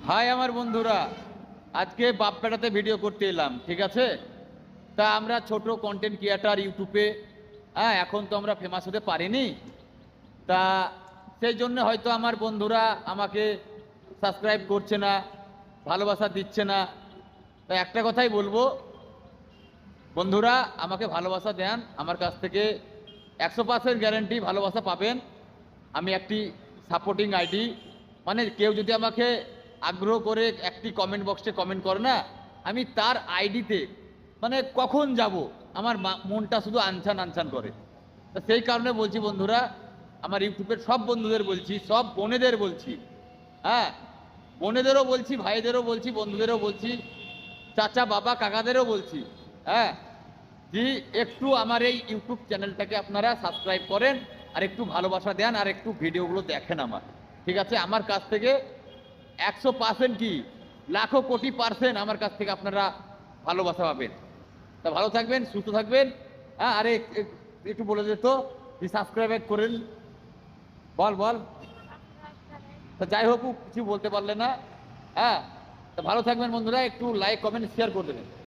High আমার বন্ধুরা, আজকে বাপ্পাটাতে ভিডিও করতে এলাম, ঠিক আছে? তা আমরা ছোট কন্টেন্ট ক্রিয়েটার ইউটিউবে, হ্যাঁ, এখন তো আমরা ফেমাস হতে পারিনি। তা সেই জন্য হয়তো আমার বন্ধুরা আমাকে সাবস্ক্রাইব করছে না, ভালোবাসা দিচ্ছে না। তা একটা কথাই বলবো, বন্ধুরা আমাকে ভালোবাসা দেন, আমার কাছ থেকে 100% গ্যারেন্টি ভালোবাসা পাবেন। আমি একটি সাপোর্টিং আইডি, মানে কেউ যদি আমাকে আগ্রহ করে একটি কমেন্ট বক্সে কমেন্ট করে না, আমি তার আইডিতে মানে কখন যাব আমার মনটা শুধু আনছান আনছান করে। তা সেই কারণে বলছি বন্ধুরা, আমার ইউটিউবের সব বন্ধুদের বলছি, সব বোনেদের বলছি, হ্যাঁ, বোনেদেরও বলছি, ভাইদেরও বলছি, বন্ধুদেরও বলছি, চাচা বাবা কাকাদেরও বলছি, হ্যাঁ, যে একটু আমার এই ইউটিউব চ্যানেলটাকে আপনারা সাবস্ক্রাইব করেন, আর একটু ভালোবাসা দেন, আর একটু ভিডিওগুলো দেখেন আমার, ঠিক আছে? আমার কাছ থেকে 100% কি লাখো কোটি পার্সেন্ট আমার কাছ থেকে আপনারা ভালোবাসা পাবেন। তা ভালো থাকবেন, সুস্থ থাকবেন। হ্যাঁ, আরে একটু বলে দিত যে সাবস্ক্রাইব করেন, বল বল। তা যাই হোক, কিছু বলতে পারলে না। হ্যাঁ, তা ভালো থাকবেন বন্ধুরা, একটু লাইক কমেন্ট শেয়ার করে দেবেন।